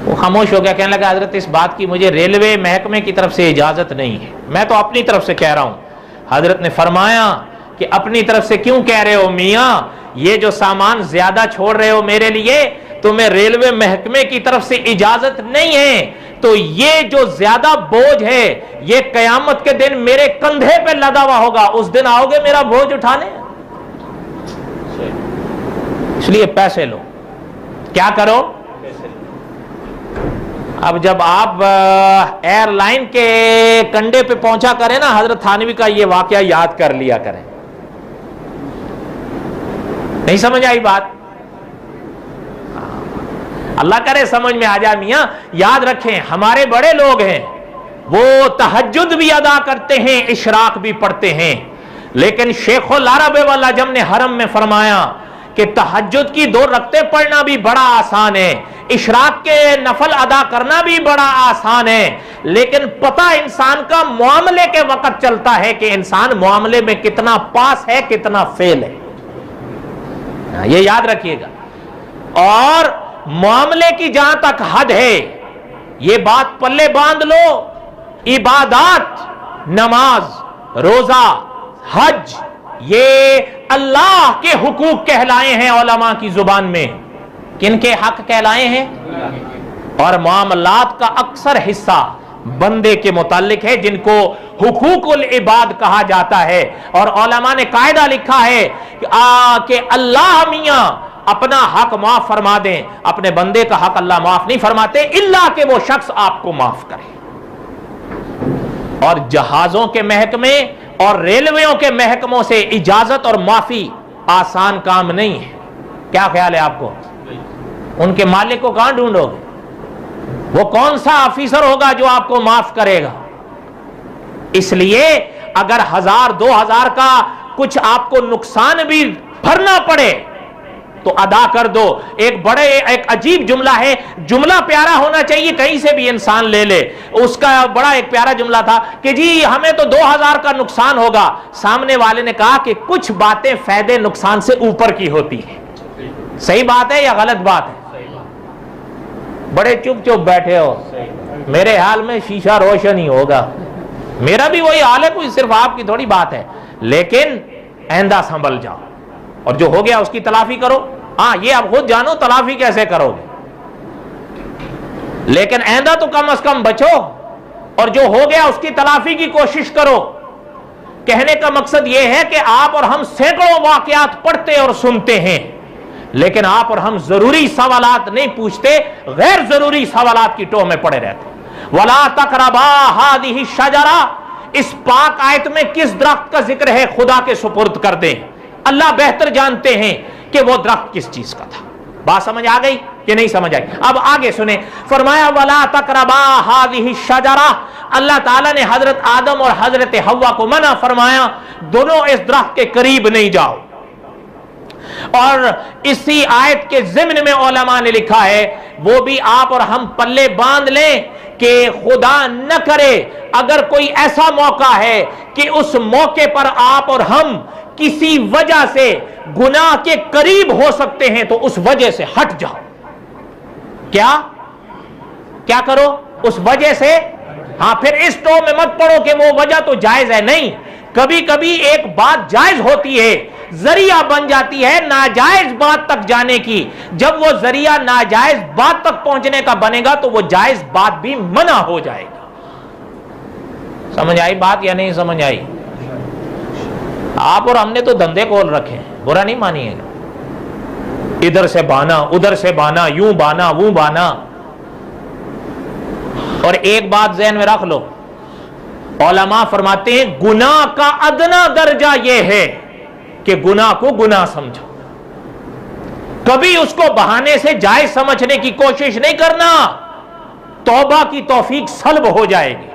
وہ خاموش ہو گیا. کہنے لگا حضرت اس بات کی مجھے ریلوے محکمے کی طرف سے اجازت نہیں ہے، میں تو اپنی طرف سے کہہ رہا ہوں. حضرت نے فرمایا کہ اپنی طرف سے کیوں کہہ رہے ہو میاں؟ یہ جو سامان زیادہ چھوڑ رہے ہو میرے لیے تمہیں ریلوے محکمے کی طرف سے اجازت نہیں ہے، تو یہ جو زیادہ بوجھ ہے یہ قیامت کے دن میرے کندھے پہ لدا ہوا ہوگا، اس دن آؤ گے میرا بوجھ اٹھانے؟ اس لیے پیسے لو. کیا کرو؟ اب جب آپ ایئر لائن کے کنڈے پہ پہنچا کریں نا، حضرت تھانوی کا یہ واقعہ یاد کر لیا کریں. نہیں سمجھ آئی بات؟ اللہ کرے سمجھ میں آ جائے میاں. یاد رکھیں ہمارے بڑے لوگ ہیں، وہ تہجد بھی ادا کرتے ہیں، اشراق بھی پڑھتے ہیں، لیکن شیخ العرب والعجم نے حرم میں فرمایا کہ تہجد کی 2 رکعتیں پڑھنا بھی بڑا آسان ہے، اشراق کے نفل ادا کرنا بھی بڑا آسان ہے، لیکن پتہ انسان کا معاملے کے وقت چلتا ہے کہ انسان معاملے میں کتنا پاس ہے کتنا فیل ہے. یہ یاد رکھیے گا. اور معاملے کی جہاں تک حد ہے یہ بات پلے باندھ لو، عبادات، نماز، روزہ، حج یہ اللہ کے حقوق کہلائے ہیں علماء کی زبان میں. کن کے حق کہلائے ہیں؟ اور معاملات کا اکثر حصہ بندے کے متعلق ہے جن کو حقوق العباد کہا جاتا ہے. اور علماء نے قاعدہ لکھا ہے کہ اللہ میاں اپنا حق معاف فرما دیں، اپنے بندے کا حق اللہ معاف نہیں فرماتے الا کہ وہ شخص آپ کو معاف کرے. اور جہازوں کے محکمے اور ریلویوں کے محکموں سے اجازت اور معافی آسان کام نہیں ہے. کیا خیال ہے آپ کو؟ ان کے مالک کو کہاں ڈھونڈو گے؟ وہ کون سا آفیسر ہوگا جو آپ کو معاف کرے گا؟ اس لیے اگر 1000-2000 کا کچھ آپ کو نقصان بھی بھرنا پڑے تو ادا کر دو. ایک عجیب جملہ ہے، جملہ پیارا ہونا چاہیے، کہیں سے بھی انسان لے لے. اس کا بڑا ایک پیارا جملہ تھا کہ جی ہمیں تو 2000 کا نقصان ہوگا. سامنے والے نے کہا کہ کچھ باتیں فائدے نقصان سے اوپر کی ہوتی ہیں. صحیح بات ہے یا غلط بات ہے؟ بڑے چپ چپ بیٹھے ہو. میرے حال میں شیشہ روشن ہی ہوگا. میرا بھی وہی حال ہے، کوئی صرف آپ کی تھوڑی بات ہے. لیکن آئندہ سنبھل جاؤ اور جو ہو گیا اس کی تلافی کرو. ہاں یہ اب خود جانو تلافی کیسے کرو گے، لیکن آئندہ تو کم از کم بچو اور جو ہو گیا اس کی تلافی کی کوشش کرو. کہنے کا مقصد یہ ہے کہ آپ اور ہم سینکڑوں واقعات پڑھتے اور سنتے ہیں، لیکن آپ اور ہم ضروری سوالات نہیں پوچھتے، غیر ضروری سوالات کی ٹوہ میں پڑے رہتے. وَلَا تَقْرَبَا هَذِهِ الشَّجَرَةَ، اس پاک آیت میں کس درخت کا ذکر ہے خدا کے سپرد کر دیں. اللہ بہتر جانتے ہیں کہ وہ درخت کس چیز کا تھا. بات سمجھ آ گئی کہ نہیں سمجھ آئی؟ اب آگے سنیں. فرمایا وَلَا تَقْرَبَا هَذِهِ الشَّجَرَةَ، اللہ تعالیٰ نے حضرت آدم اور حضرت حوا کو منع فرمایا دونوں اس درخت کے قریب نہیں جاؤ. اور اسی آیت کے ضمن میں علماء نے لکھا ہے، وہ بھی آپ اور ہم پلے باندھ لیں کہ خدا نہ کرے اگر کوئی ایسا موقع ہے کہ اس موقع پر آپ اور ہم کسی وجہ سے گناہ کے قریب ہو سکتے ہیں تو اس وجہ سے ہٹ جاؤ. کیا کرو؟ اس وجہ سے. ہاں پھر اس ٹو میں مت پڑو کہ وہ وجہ تو جائز ہے. نہیں، کبھی کبھی ایک بات جائز ہوتی ہے، ذریعہ بن جاتی ہے ناجائز بات تک جانے کی. جب وہ ذریعہ ناجائز بات تک پہنچنے کا بنے گا تو وہ جائز بات بھی منع ہو جائے گا. سمجھ آئی بات یا نہیں سمجھ آئی؟ آپ اور ہم نے تو دھندے کھول رکھے ہیں. برا نہیں مانیے گا. ادھر سے بانا ادھر سے بانا, یوں بانا وہ بانا. اور ایک بات ذہن میں رکھ لو, علماء فرماتے ہیں گناہ کا ادنا درجہ یہ ہے کہ گناہ کو گناہ سمجھو, کبھی اس کو بہانے سے جائز سمجھنے کی کوشش نہیں کرنا. توبہ کی توفیق سلب ہو جائے گی.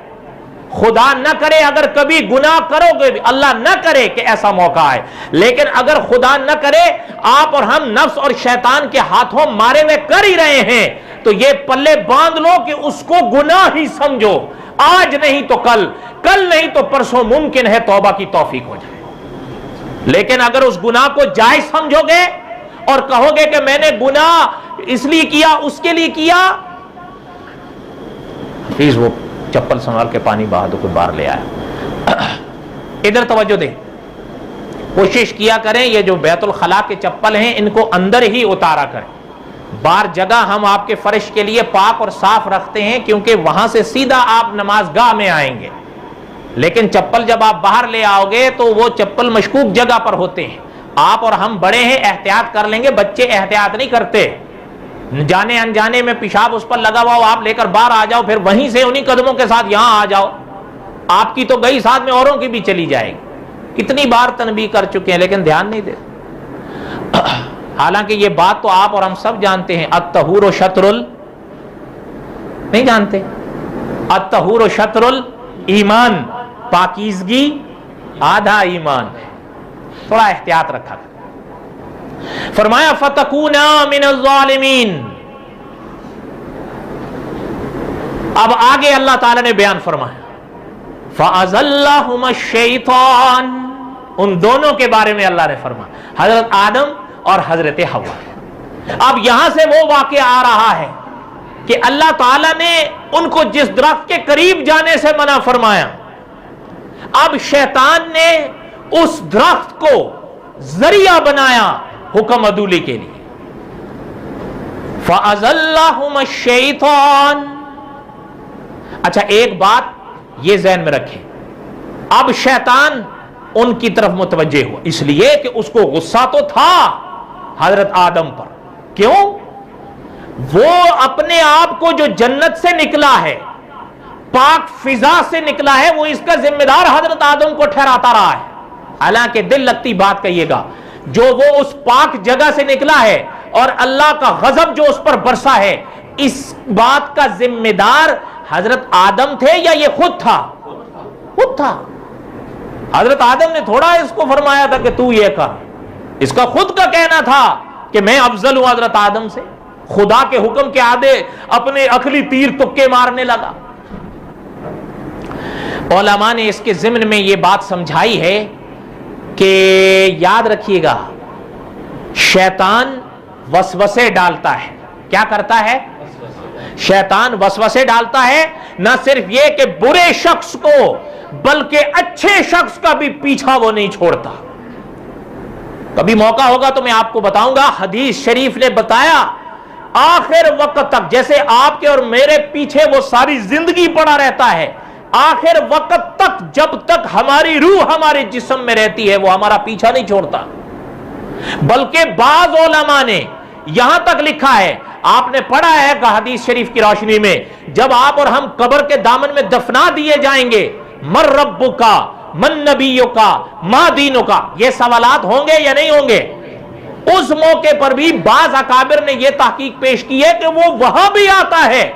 خدا نہ کرے اگر کبھی گناہ کرو گے, اللہ نہ کرے کہ ایسا موقع آئے, لیکن اگر خدا نہ کرے آپ اور ہم نفس اور شیطان کے ہاتھوں مارے ہوئے کر ہی رہے ہیں, تو یہ پلے باندھ لو کہ اس کو گناہ ہی سمجھو. آج نہیں تو کل, کل نہیں تو پرسوں ممکن ہے توبہ کی توفیق ہو جائے. لیکن اگر اس گناہ کو جائز سمجھو گے اور کہو گے کہ میں نے گناہ اس لیے کیا اس کے لیے کیا, پلیز وہ چپل سنبھال کے پانی بہا دو, کوئی باہر لے آیا. ادھر توجہ دیں, کوشش کیا کریں یہ جو بیت الخلا کے چپل ہیں ان کو اندر ہی اتارا کریں. بار جگہ ہم آپ کے فرش کے لیے پاک اور صاف رکھتے ہیں کیونکہ وہاں سے سیدھا آپ نماز گاہ میں آئیں گے, لیکن چپل جب آپ باہر لے آؤ گے تو وہ چپل مشکوک جگہ پر ہوتے ہیں. آپ اور ہم بڑے ہیں, احتیاط کر لیں گے, بچے احتیاط نہیں کرتے. جانے انجانے میں پیشاب اس پر لگا ہوا ہو, آپ لے کر باہر آ جاؤ, پھر وہیں سے انہی قدموں کے ساتھ یہاں آ جاؤ, آپ کی تو گئی ساتھ میں اوروں کی بھی چلی جائے گی. کتنی بار تنبیہ کر چکے ہیں لیکن دھیان نہیں دیتے. حالانکہ یہ بات تو آپ اور ہم سب جانتے ہیں, الطہور شطر نہیں جانتے, الطہور شطر الایمان, پاکیزگی آدھا ایمان ہے. تھوڑا احتیاط رکھا کریں. فرمایا فتکونا من الظالمین. اب آگے اللہ تعالی نے بیان فرمایا فَأَزَلَّهُمَا الشَّيْطَانُ, ان دونوں کے بارے میں اللہ نے فرمایا, حضرت آدم اور حضرت حوا. اب یہاں سے وہ واقعہ آ رہا ہے کہ اللہ تعالیٰ نے ان کو جس درخت کے قریب جانے سے منع فرمایا, اب شیطان نے اس درخت کو ذریعہ بنایا حکم عدولی کے لیے. فَأَزَلَّهُمَا الشَّيْطَانُ. اچھا ایک بات یہ ذہن میں رکھیں, اب شیطان ان کی طرف متوجہ ہوا اس لیے کہ اس کو غصہ تو تھا حضرت آدم پر. کیوں؟ وہ اپنے آپ کو جو جنت سے نکلا ہے, پاک فضا سے نکلا ہے, وہ اس کا ذمہ دار حضرت آدم کو ٹھہراتا رہا ہے. حالانکہ دل لگتی بات کہیے گا, جو وہ اس پاک جگہ سے نکلا ہے اور اللہ کا غضب جو اس پر برسا ہے, اس بات کا ذمہ دار حضرت آدم تھے یا یہ خود تھا؟ خود تھا. حضرت آدم نے تھوڑا اس کو فرمایا تھا کہ تو یہ کر, اس کا خود کا کہنا تھا کہ میں افضل ہوں حضرت آدم سے. خدا کے حکم کے آدھے اپنے عقلی تیر تکے مارنے لگا. علماء نے اس کے ضمن میں یہ بات سمجھائی ہے کہ یاد رکھیے گا, شیطان وسوسے ڈالتا ہے. کیا کرتا ہے؟ شیطان وسوسے ڈالتا ہے, نہ صرف یہ کہ برے شخص کو بلکہ اچھے شخص کا بھی پیچھا وہ نہیں چھوڑتا. کبھی موقع ہوگا تو میں آپ کو بتاؤں گا, حدیث شریف نے بتایا آخر وقت تک, جیسے آپ کے اور میرے پیچھے وہ ساری زندگی پڑا رہتا ہے, آخر وقت تک جب تک ہماری روح ہمارے جسم میں رہتی ہے وہ ہمارا پیچھا نہیں چھوڑتا. بلکہ بعض علماء نے یہاں تک لکھا ہے, آپ نے پڑھا ہے کہ حدیث شریف کی روشنی میں جب آپ اور ہم قبر کے دامن میں دفنا دیے جائیں گے, من ربکا, من نبیکا, ما دینکا, یہ سوالات ہوں گے یا نہیں ہوں گے؟ اس موقع پر بھی بعض اکابر نے یہ تحقیق پیش کی ہے کہ وہ وہاں بھی آتا ہے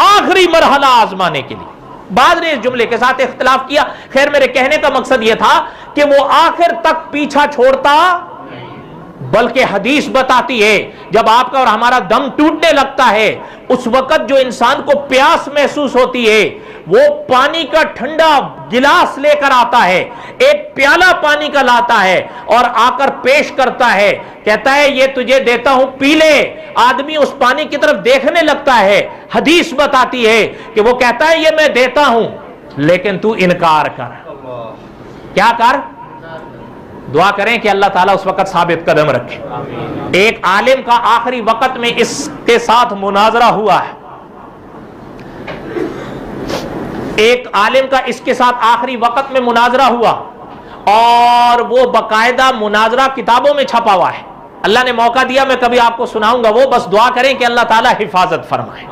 آخری مرحلہ آزمانے کے لیے. بعض نے اس جملے کے ساتھ اختلاف کیا. خیر میرے کہنے کا مقصد یہ تھا کہ وہ آخر تک پیچھا چھوڑتا, بلکہ حدیث بتاتی ہے جب آپ کا اور ہمارا دم ٹوٹنے لگتا ہے اس وقت جو انسان کو پیاس محسوس ہوتی ہے وہ پانی کا ٹھنڈا گلاس لے کر آتا ہے, ایک پیالہ پانی کا لاتا ہے اور آ کر پیش کرتا ہے, کہتا ہے یہ تجھے دیتا ہوں پی لے. آدمی اس پانی کی طرف دیکھنے لگتا ہے. حدیث بتاتی ہے کہ وہ کہتا ہے یہ میں دیتا ہوں لیکن تو انکار کر. کیا کر؟ دعا کریں کہ اللہ تعالیٰ اس وقت ثابت قدم رکھے. ایک عالم کا آخری وقت میں اس کے ساتھ مناظرہ ہوا ہے, ایک عالم کا اس کے ساتھ آخری وقت میں مناظرہ ہوا اور وہ باقاعدہ مناظرہ کتابوں میں چھپا ہوا ہے. اللہ نے موقع دیا میں کبھی آپ کو سناؤں گا وہ, بس دعا کریں کہ اللہ تعالیٰ حفاظت فرمائے.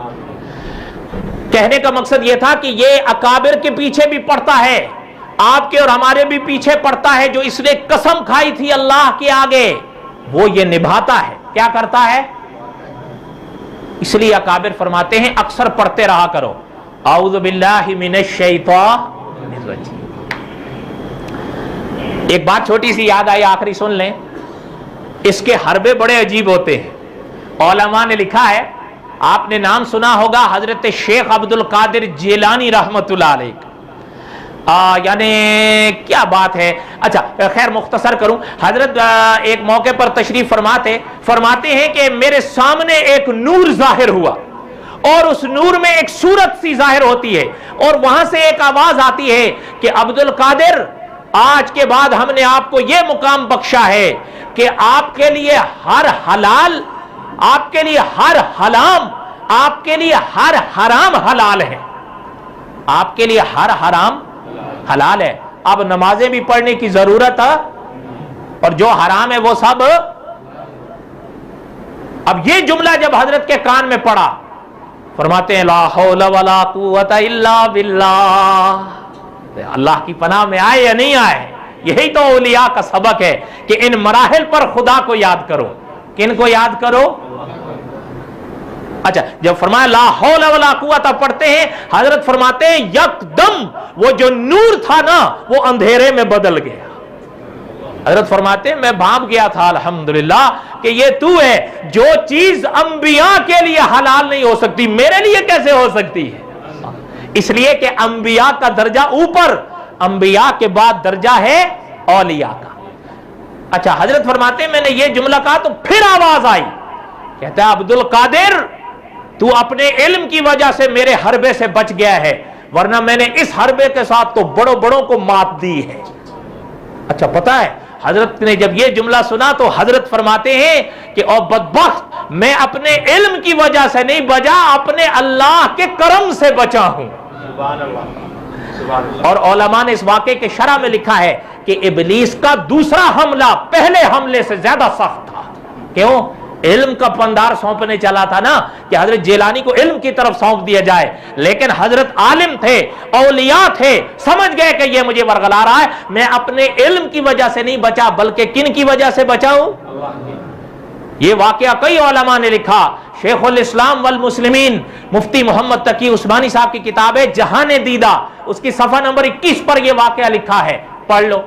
کہنے کا مقصد یہ تھا کہ یہ اکابر کے پیچھے بھی پڑتا ہے, آپ کے اور ہمارے بھی پیچھے پڑتا ہے. جو اس نے قسم کھائی تھی اللہ کے آگے وہ یہ نبھاتا ہے. کیا کرتا ہے؟ اس لیے اکابر فرماتے ہیں اکثر پڑھتے رہا کرو اعوذ باللہ من الشیطان الرجیم. ایک بات چھوٹی سی یاد آئی, آخری سن لیں. اس کے حربے بڑے عجیب ہوتے ہیں. علماء نے لکھا ہے, آپ نے نام سنا ہوگا حضرت شیخ عبد القادر جیلانی رحمت اللہ علیہ. یعنی کیا بات ہے. اچھا خیر مختصر کروں. حضرت ایک موقع پر تشریف فرماتے ہیں کہ میرے سامنے ایک نور ظاہر ہوا اور اس نور میں ایک صورت سی ظاہر ہوتی ہے اور وہاں سے ایک آواز آتی ہے کہ عبد القادر آج کے بعد ہم نے آپ کو یہ مقام بخشا ہے کہ آپ کے لیے ہر حلال, آپ کے لیے ہر حرام, آپ کے لیے ہر حرام حلال ہے. آپ کے لیے ہر حرام حلال ہے. اب نمازیں بھی پڑھنے کی ضرورت ہے اور جو حرام ہے وہ سب. اب یہ جملہ جب حضرت کے کان میں پڑا فرماتے ہیں لا حول ولا قوت الا باللہ. اللہ کی پناہ میں آئے یا نہیں آئے, یہی تو اولیاء کا سبق ہے کہ ان مراحل پر خدا کو یاد کرو. کن کو یاد کرو؟ اچھا جب فرمایا لا حول ولا قوت پڑھتے ہیں, حضرت فرماتے ہیں یکدم وہ جو نور تھا نا وہ اندھیرے میں بدل گیا. حضرت فرماتے ہیں میں بھانپ گیا تھا الحمدللہ کہ یہ تو ہے. جو چیز انبیاء کے لیے حلال نہیں ہو سکتی میرے لیے کیسے ہو سکتی ہے؟ اس لیے کہ انبیاء کا درجہ اوپر, انبیاء کے بعد درجہ ہے اولیاء کا. اچھا حضرت فرماتے ہیں میں نے یہ جملہ کہا تو پھر آواز آئی, کہتا ہے عبد القادر تو اپنے علم کی وجہ سے میرے حربے سے بچ گیا ہے, ورنہ میں نے اس حربے کے ساتھ تو بڑوں بڑوں کو مات دی ہے. اچھا پتا ہے حضرت نے جب یہ جملہ سنا تو حضرت فرماتے ہیں کہ او بدبخت میں اپنے علم کی وجہ سے نہیں بچا, اپنے اللہ کے کرم سے بچا ہوں. اور علماء نے اس واقعے کے شرح میں لکھا ہے کہ ابلیس کا دوسرا حملہ پہلے حملے سے زیادہ سخت تھا. کیوں؟ علم کا پندار سونپنے چلا تھا نا کہ حضرت جیلانی کو علم کی طرف سونپ دیا جائے, لیکن حضرت عالم تھے, اولیاء تھے, سمجھ گئے کہ یہ مجھے ورغلا رہا ہے. میں اپنے علم کی وجہ سے نہیں بچا بلکہ کن کی وجہ سے بچا ہوں. یہ واقعہ کئی علماء نے لکھا. شیخ الاسلام والمسلمین مفتی محمد تقی عثمانی صاحب کی کتاب ہے جہان دیدہ, اس کی صفحہ نمبر 21 پر یہ واقعہ لکھا ہے, پڑھ لو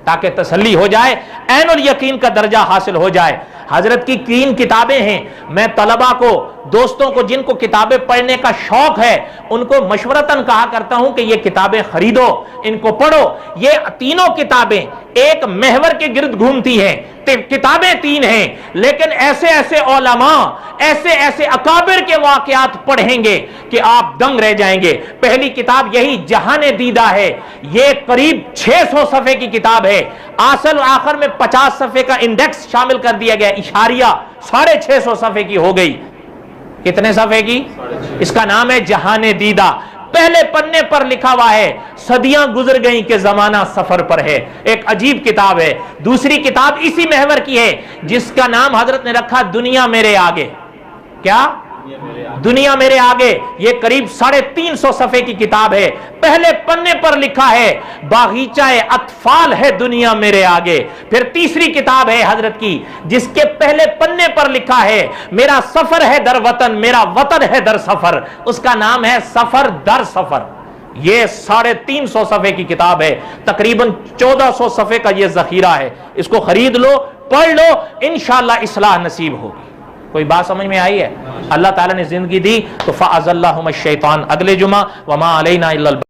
تاکہ تسلی ہو جائے, عین الیقین کا درجہ حاصل ہو جائے. حضرت کی 3 کتابیں ہیں. میں طلبہ کو, دوستوں کو جن کو کتابیں پڑھنے کا شوق ہے ان کو مشورتاً کہا کرتا ہوں کہ یہ کتابیں خریدو, ان کو پڑھو. یہ تینوں کتابیں ایک محور کے گرد گھومتی ہیں. کتابیں 3 ہیں لیکن ایسے ایسے علماء, ایسے ایسے اکابر کے واقعات پڑھیں گے کہ آپ دنگ رہ جائیں گے. پہلی کتاب یہی جہان دیدہ ہے. یہ قریب 600 صفحے کی کتاب ہے. اصل آخر میں 50 صفحے کا انڈیکس شامل کر دیا گیا, اشاریہ 650 صفحے کی ہو گئی. کتنے صفحے کی؟ اس کا نام ہے جہان دیدہ. پہلے پنے پر لکھا ہوا ہے صدیاں گزر گئیں کہ زمانہ سفر پر ہے. ایک عجیب کتاب ہے. دوسری کتاب اسی محور کی ہے جس کا نام حضرت نے رکھا دنیا میرے آگے. کیا؟ دنیا میرے آگے. یہ قریب 350 صفحے کی کتاب ہے. پہلے پنے پر لکھا ہے باغیچہ اطفال ہے دنیا میرے آگے. پھر تیسری کتاب ہے حضرت کی جس کے پہلے پنے پر لکھا ہے میرا سفر ہے در وطن, میرا وطن ہے در سفر. اس کا نام ہے سفر در سفر. یہ 350 صفحے کی کتاب ہے. تقریباً 1400 صفحے کا یہ ذخیرہ ہے. اس کو خرید لو, پڑھ لو, انشاءاللہ اصلاح نصیب ہوگی. کوئی بات سمجھ میں آئی ہے؟ اللہ تعالیٰ نے زندگی دی تو فَأَزَلَّهُمَ الشَّيْطَانُ. اگلے جمعہ وَمَا عَلَيْنَا إِلَّا